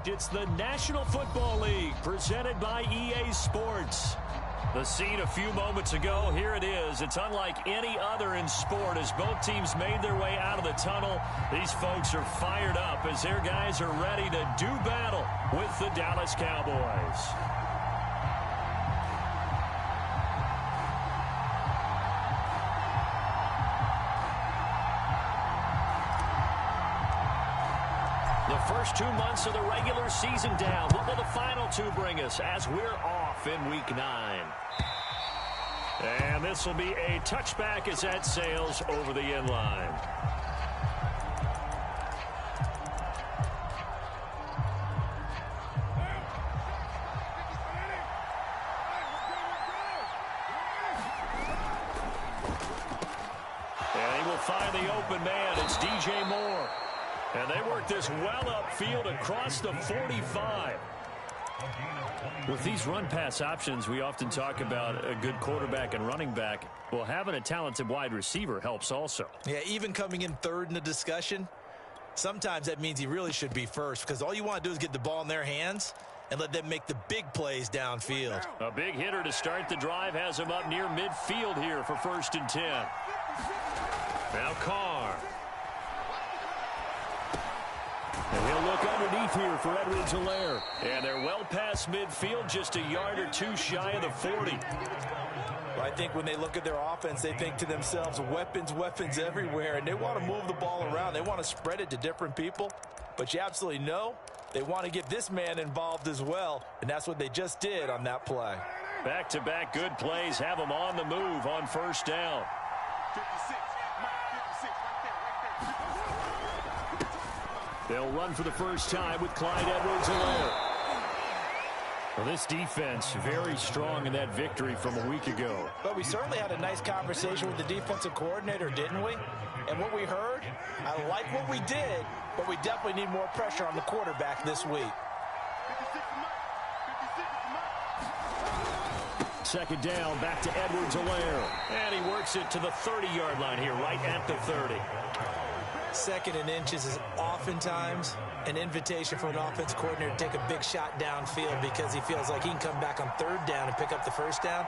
tonight, it's the National Football League presented by EA Sports. The scene a few moments ago, here it is. It's unlike any other in sport as both teams made their way out of the tunnel. These folks are fired up as their guys are ready to do battle with the Dallas Cowboys. The first 2 months of the regular season down. What will the final two bring us as we're off in Week 9? And this will be a touchback as that sails over the end line. And he will find the open man. It's DJ Moore. And they work this well upfield across the 45. With these run-pass options, we often talk about a good quarterback and running back. Well, having a talented wide receiver helps also. Yeah, even coming in third in the discussion, sometimes that means he really should be first because all you want to do is get the ball in their hands and let them make the big plays downfield. A big hitter to start the drive has him up near midfield here for 1st and 10. Now Carr. And he'll look underneath here for Edwards-Helaire. And they're well past midfield, just a yard or two shy of the 40. Well, I think when they look at their offense, they think to themselves, weapons, weapons everywhere. And they want to move the ball around. They want to spread it to different people. But you absolutely know they want to get this man involved as well. And that's what they just did on that play. Back-to-back good plays have them on the move on 1st down. 56. They'll run for the first time with Clyde Edwards-Helaire. Well, this defense very strong in that victory from a week ago. But we certainly had a nice conversation with the defensive coordinator, didn't we? And what we heard, I like what we did, but we definitely need more pressure on the quarterback this week. 2nd down, back to Edwards-Helaire. And he works it to the 30-yard line here, right at the 30. 2nd and inches is oftentimes an invitation for an offense coordinator to take a big shot downfield because he feels like he can come back on 3rd down and pick up the 1st down.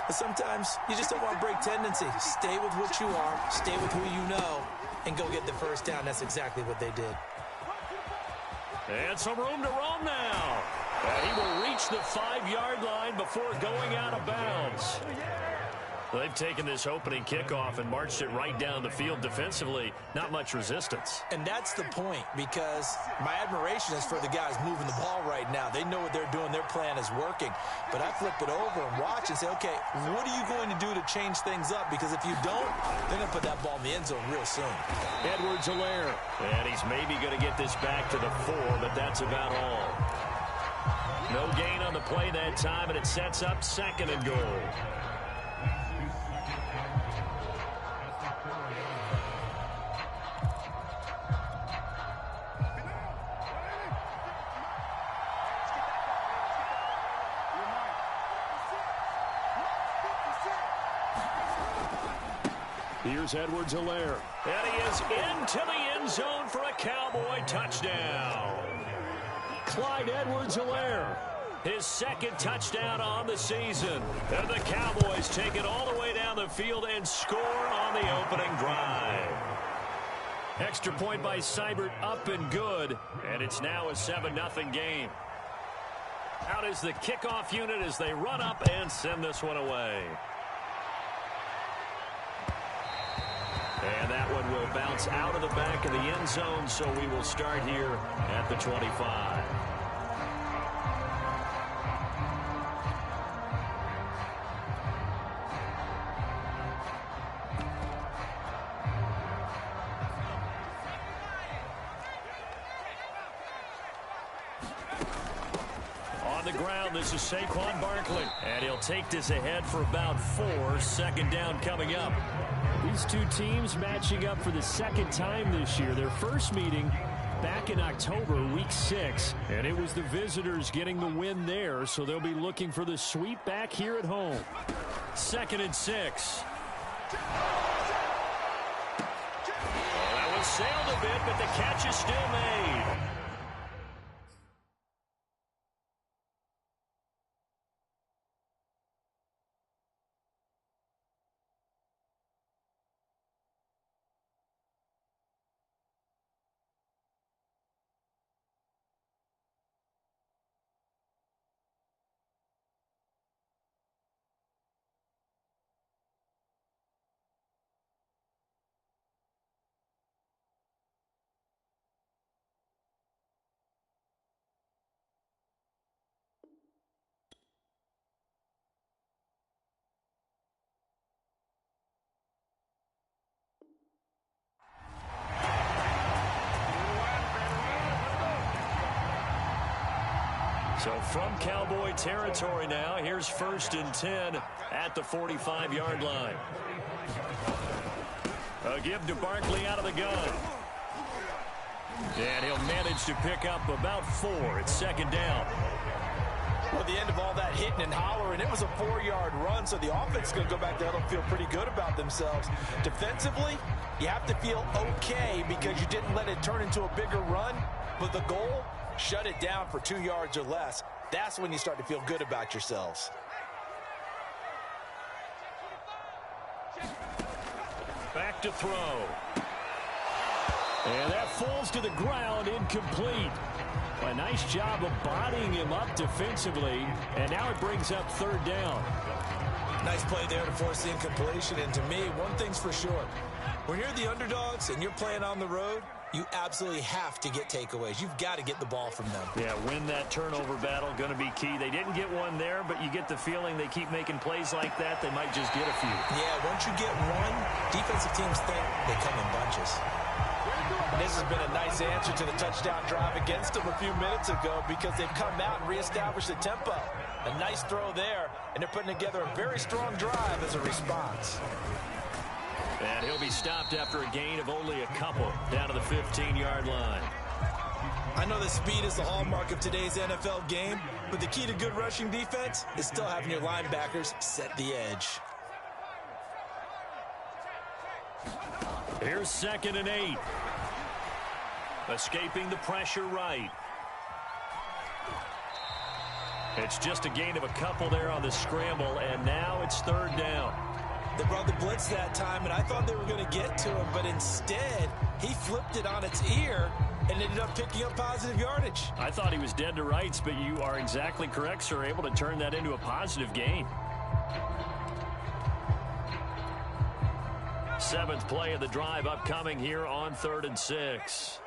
But sometimes you just don't want to break tendency. Stay with what you are, stay with who you know, and go get the 1st down. That's exactly what they did. And some room to roam now. And he will reach the 5-yard line before going out of bounds. They've taken this opening kickoff and marched it right down the field defensively. Not much resistance. And that's the point, because my admiration is for the guys moving the ball right now. They know what they're doing. Their plan is working. But I flip it over and watch and say, okay, what are you going to do to change things up? Because if you don't, they're going to put that ball in the end zone real soon. Edwards-Helaire. And he's maybe going to get this back to the 4, but that's about all. No gain on the play that time, and it sets up 2nd and goal. Here's Edwards-Helaire. And he is into the end zone for a Cowboy touchdown. Clyde Edwards-Helaire, his 2nd touchdown on the season. And the Cowboys take it all the way down the field and score on the opening drive. Extra point by Seibert, up and good. And it's now a 7-0 game. Out is the kickoff unit as they run up and send this one away. And that one will bounce out of the back of the end zone, so we will start here at the 25. On the ground, this is Saquon Barkley. And he'll take this ahead for about 4. 2nd down coming up. These two teams matching up for the 2nd time this year. Their first meeting back in October, week 6. And it was the visitors getting the win there, so they'll be looking for the sweep back here at home. 2nd and 6. Well, that was sailed a bit, but the catch is still made. So from Cowboy territory now, here's 1st and 10 at the 45-yard line. A give to Barkley out of the gun. And he'll manage to pick up about 4. It's 2nd down. Well, at the end of all that hitting and hollering, it was a 4-yard run, so the offense is going to go back there and feel pretty good about themselves. Defensively, you have to feel okay because you didn't let it turn into a bigger run, but the goal, shut it down for 2 yards or less. That's when you start to feel good about yourselves. Back to throw. And that falls to the ground, incomplete. A nice job of bodying him up defensively, and now it brings up 3rd down. Nice play there to force the incompletion, and to me, one thing's for sure. When you're the underdogs and you're playing on the road, you absolutely have to get takeaways. You've got to get the ball from them. Yeah, win that turnover battle, going to be key. They didn't get one there, but you get the feeling they keep making plays like that, they might just get a few. Yeah, once you get one, defensive teams think they come in bunches. And this has been a nice answer to the touchdown drive against them a few minutes ago because they've come out and reestablished the tempo. A nice throw there, and they're putting together a very strong drive as a response. And he'll be stopped after a gain of only a couple down to the 15-yard line. I know that speed is the hallmark of today's NFL game, but the key to good rushing defense is still having your linebackers set the edge. Here's 2nd and 8. Escaping the pressure right. It's just a gain of a couple there on the scramble, and now it's 3rd down. They brought the blitz that time, and I thought they were going to get to him, but instead, he flipped it on its ear and ended up picking up positive yardage. I thought he was dead to rights, but you are exactly correct, sir, able to turn that into a positive gain. 7th play of the drive upcoming here on 3rd and 6.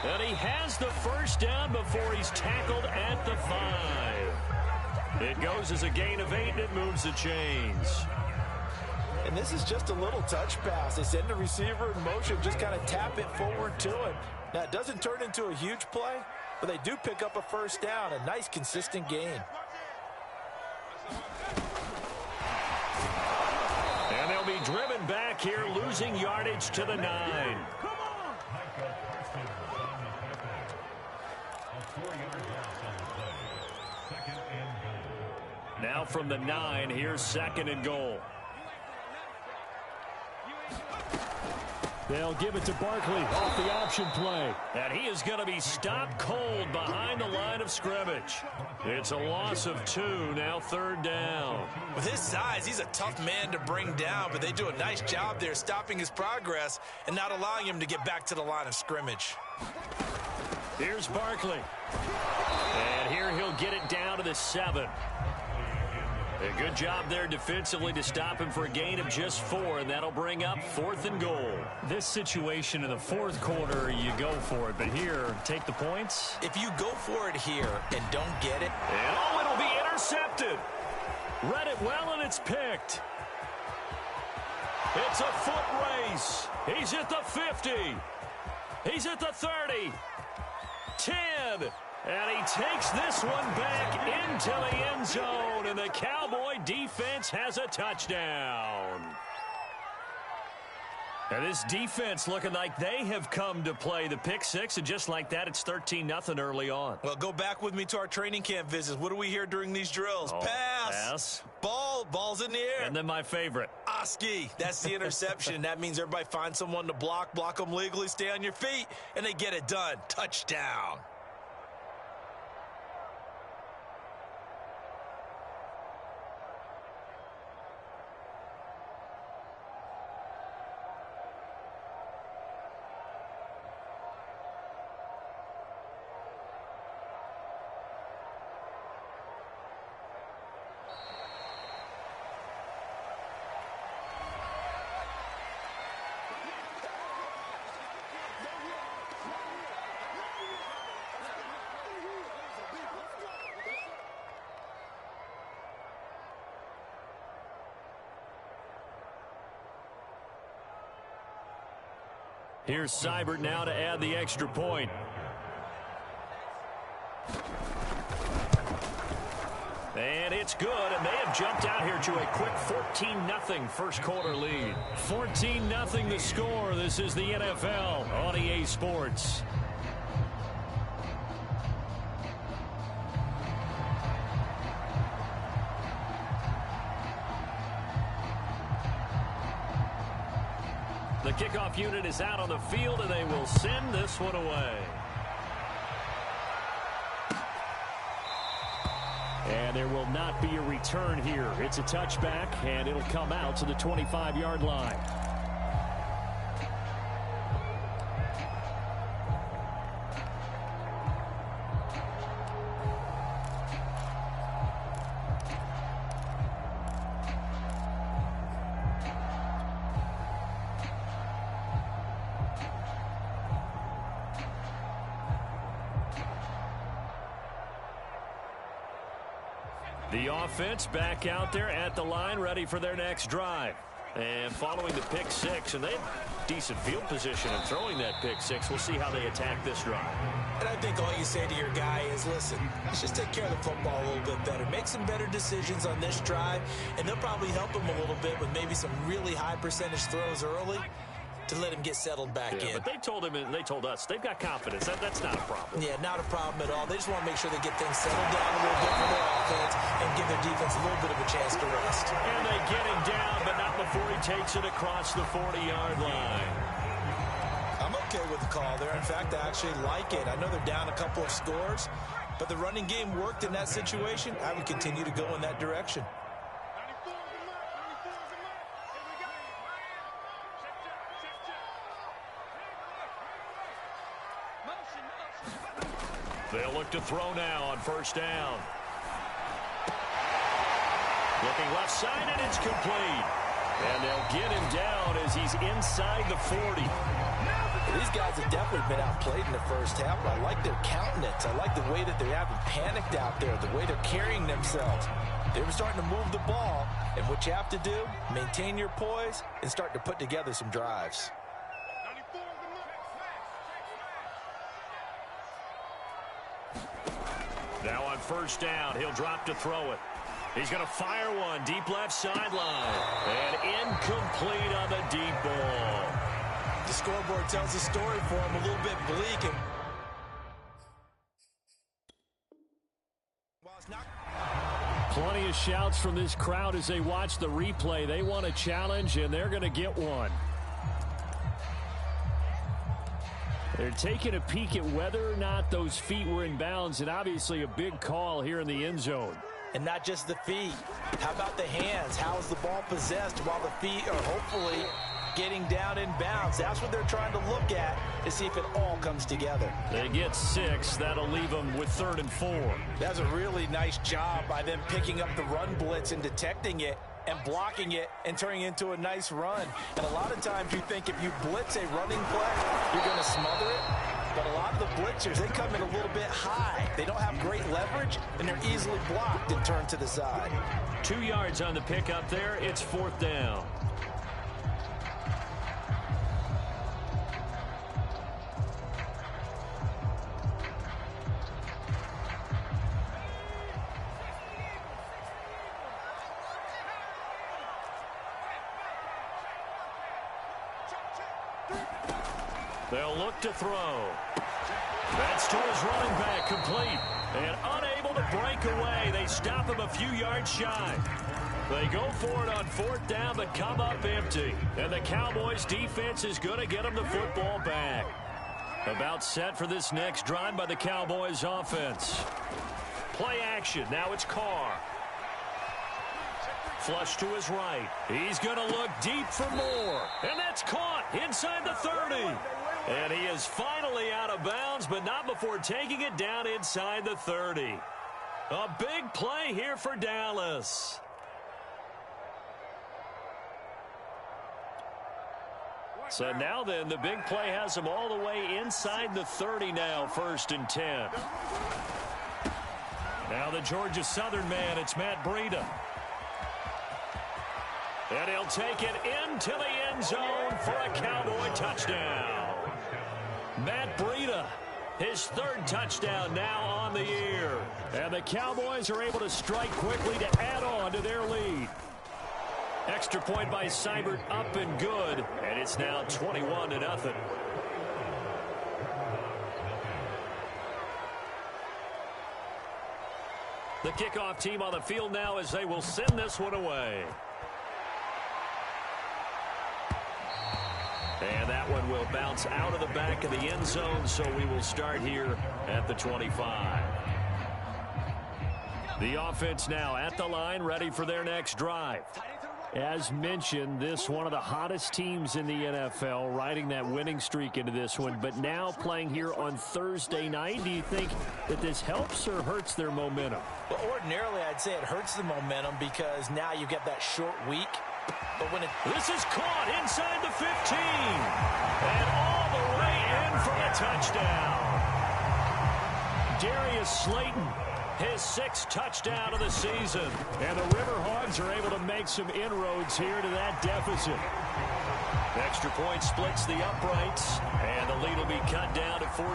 And he has the 1st down before he's tackled at the 5. It goes as a gain of 8, and it moves the chains. And this is just a little touch pass. They send the receiver in motion, just kind of tap it forward to him. Now, it doesn't turn into a huge play, but they do pick up a 1st down, a nice, consistent gain. And they'll be driven back here, losing yardage to the 9. Now from the 9, here's 2nd and goal. They'll give it to Barkley off the option play. And he is going to be stopped cold behind the line of scrimmage. It's a loss of 2, now 3rd down. With his size, he's a tough man to bring down, but they do a nice job there stopping his progress and not allowing him to get back to the line of scrimmage. Here's Barkley. And here he'll get it down to the 7. A good job there defensively to stop him for a gain of just 4, and that'll bring up 4th and goal. This situation in the 4th quarter, you go for it, but here, take the points. If you go for it here and don't get it. And oh, it'll be intercepted. Read it well, and it's picked. It's a foot race. He's at the 50. He's at the 30. 10. And he takes this one back into the end zone, and the Cowboy defense has a touchdown. And this defense looking like they have come to play. The pick 6, and just like that, it's 13-0 early on. Well, go back with me to our training camp visits. What do we hear during these drills? Oh, pass. Ball's in the air. And then my favorite. Oski, that's the interception. That means everybody finds someone to block them legally, stay on your feet, and they get it done. Touchdown. Here's Seibert now to add the extra point. And it's good, and they have jumped out here to a quick 14-0 first quarter lead. 14-0 the score. This is the NFL on EA Sports. The kickoff unit is out on the field, and they will send this one away. And there will not be a return here. It's a touchback, and it'll come out to the 25-yard line. The offense back out there at the line, ready for their next drive. And following the pick six, and they have decent field position in throwing that pick six. We'll see how they attack this drive. And I think all you say to your guy is, listen, let's just take care of the football a little bit better. Make some better decisions on this drive, and they'll probably help him a little bit with maybe some really high percentage throws early to let him get settled back in. But they told him and they told us they've got confidence. That's not a problem. Yeah, not a problem at all. They just want to make sure they get things settled down a little bit for their offense and give their defense a little bit of a chance to rest. And they get him down, but not before he takes it across the 40-yard line. I'm okay with the call there. In fact, I actually like it. I know they're down a couple of scores, but the running game worked in that situation. I would continue to go in that direction. They'll look to throw now on first down. Looking left side, and it's complete. And they'll get him down as he's inside the 40. These guys have definitely been outplayed in the first half, but I like their countenance. I like the way that they haven't panicked out there, the way they're carrying themselves. They were starting to move the ball, and what you have to do, maintain your poise and start to put together some drives. Now on first down, he'll drop to throw it. He's going to fire one deep left sideline. And incomplete on the deep ball. The scoreboard tells a story for him, a little bit bleak. And plenty of shouts from this crowd as they watch the replay. They want a challenge, and they're going to get one. They're taking a peek at whether or not those feet were in bounds, and obviously a big call here in the end zone. And not just the feet. How about the hands? How is the ball possessed while the feet are hopefully getting down in bounds? That's what they're trying to look at to see if it all comes together. They get 6. That'll leave them with 3rd and 4. That's a really nice job by them picking up the run blitz and detecting it and blocking it and turning it into a nice run. And a lot of times you think if you blitz a running play, you're going to smother it. But a lot of the blitzers, they come in a little bit high. They don't have great leverage, and they're easily blocked and turned to the side. 2 yards on the pickup there. It's 4th down. They'll look to throw. That's to his running back, complete. And unable to break away. They stop him a few yards shy. They go for it on 4th down, but come up empty. And the Cowboys defense is going to get them the football back. About set for this next drive by the Cowboys offense. Play action. Now it's Carr. Flush to his right. He's going to look deep for more. And that's caught inside the 30. And he is finally out of bounds, but not before taking it down inside the 30. A big play here for Dallas. So now then, the big play has him all the way inside the 30 now, 1st and 10. Now the Georgia Southern man, it's Matt Breida. And he'll take it into the end zone for a Cowboy touchdown. Minnesota. His third touchdown now on the year. And the Cowboys are able to strike quickly to add on to their lead. Extra point by Seibert up and good. And it's now 21-0. The kickoff team on the field now as they will send this one away. And that one will bounce out of the back of the end zone, so we will start here at the 25. The offense now at the line, ready for their next drive. As mentioned, this one of the hottest teams in the NFL, riding that winning streak into this one, but now playing here on Thursday night. Do you think that this helps or hurts their momentum? Well, ordinarily, I'd say it hurts the momentum because now you get that short week. But when this is caught inside the 15 and all the way in for a touchdown. Darius Slayton, his 6th touchdown of the season. And the River Hogs are able to make some inroads here to that deficit. Extra point splits the uprights, and the lead will be cut down to 14.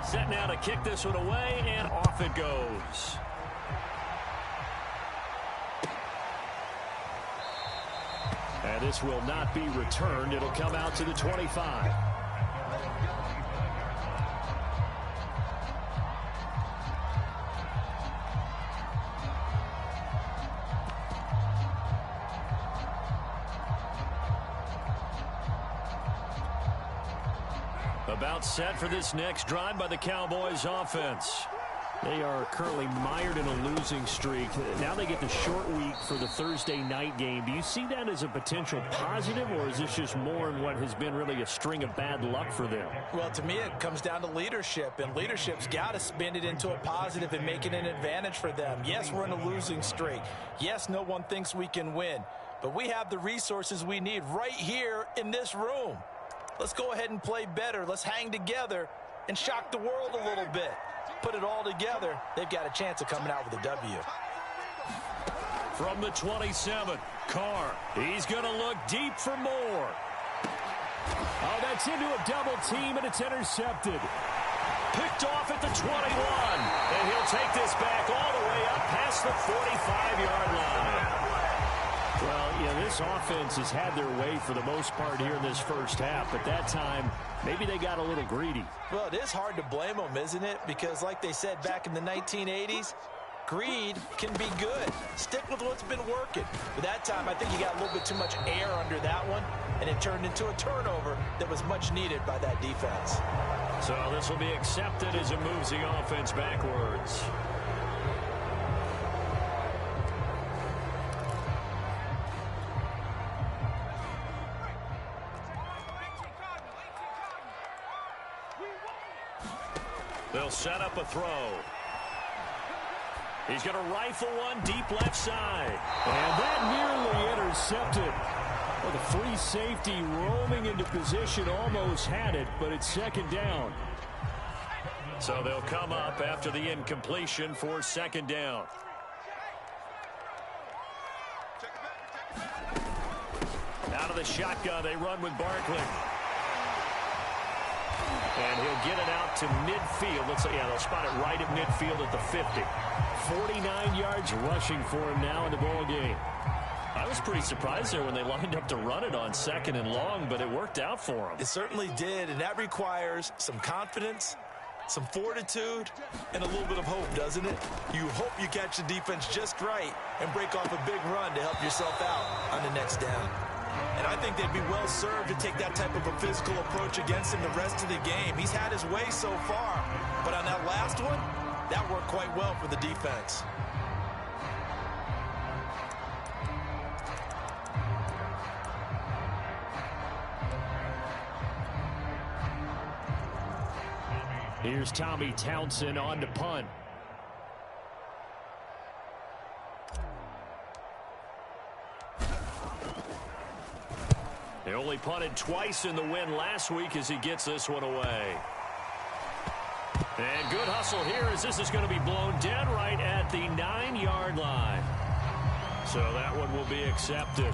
Set now to kick this one away, and off it goes. And this will not be returned. It'll come out to the 25. About set for this next drive by the Cowboys offense. They are currently mired in a losing streak. Now they get the short week for the Thursday night game. Do you see that as a potential positive, or is this just more in what has been really a string of bad luck for them? Well, to me, it comes down to leadership, and leadership's got to spin it into a positive and make it an advantage for them. Yes, we're in a losing streak. Yes, no one thinks we can win, but we have the resources we need right here in this room. Let's go ahead and play better. Let's hang together and shock the world a little bit. Put it all together, they've got a chance of coming out with a W. From the 27, Carr. He's going to look deep for more. Oh, that's into a double team, and it's intercepted. Picked off at the 21, and he'll take this back all the way up past the 45-yard line. Well, yeah, this offense has had their way for the most part here in this first half, but that time, maybe they got a little greedy. Well, it is hard to blame them, isn't it? Because like they said back in the 1980s, greed can be good. Stick with what's been working. But that time, I think you got a little bit too much air under that one, and it turned into a turnover that was much needed by that defense. So this will be accepted as it moves the offense backwards. They'll set up a throw. He's going to rifle one deep left side. And that nearly intercepted. Well, the free safety roaming into position almost had it, but it's second down. So they'll come up after the incompletion for second down. Out of the shotgun, they run with Barkley. And he'll get it out to midfield. They'll spot it right at midfield at the 50. 49 yards rushing for him now in the ball game. I was pretty surprised there when they lined up to run it on second and long, but it worked out for him. It certainly did, and that requires some confidence, some fortitude, and a little bit of hope, doesn't it? You hope you catch the defense just right and break off a big run to help yourself out on the next down. And I think they'd be well served to take that type of a physical approach against him the rest of the game. He's had his way so far, but on that last one, that worked quite well for the defense. Here's Tommy Townsend on to punt. only punted twice in the win last week as he gets this one away. And good hustle here as this is going to be blown dead right at the 9-yard line. So that one will be accepted.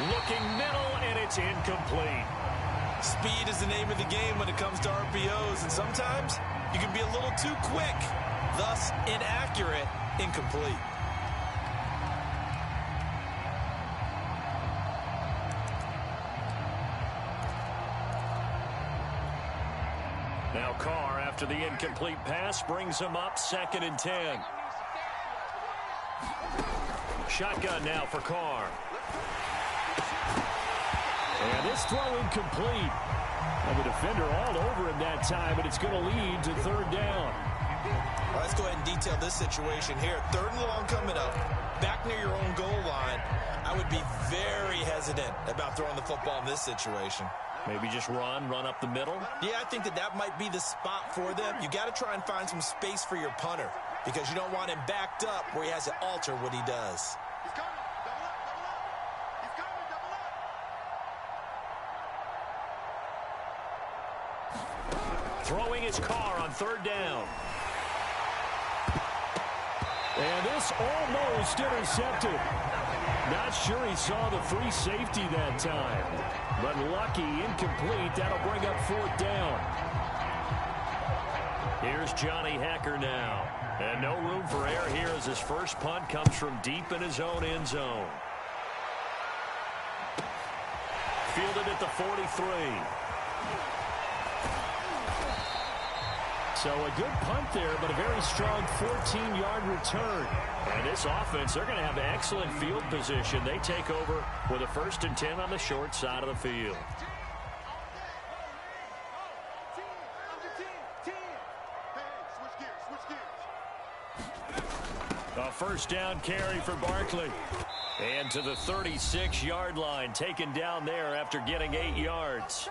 Looking middle, and it's incomplete. Speed is the name of the game when it comes to RPOs, and sometimes you can be a little too quick, thus inaccurate, incomplete. Now Carr, after the incomplete pass, brings him up 2nd and 10. Shotgun now for Carr. And this throw incomplete. And the defender all over him that time, and it's going to lead to 3rd down. Well, let's go ahead and detail this situation here. 3rd and long coming up, back near your own goal line. I would be very hesitant about throwing the football in this situation. Maybe just run up the middle? Yeah, I think that might be the spot for them. You got to try and find some space for your punter because you don't want him backed up where he has to alter what he does. Throwing his Carr on 3rd down. And this almost intercepted. Not sure he saw the free safety that time. But lucky, incomplete. That'll bring up 4th down. Here's Johnny Hecker now. And no room for error here as his first punt comes from deep in his own end zone. Fielded at the 43. So a good punt there, but a very strong 14-yard return. And this offense, they're going to have excellent field position. They take over with a 1st and 10 on the short side of the field. A 1st down carry for Barkley. And to the 36-yard line, taken down there after getting 8 yards.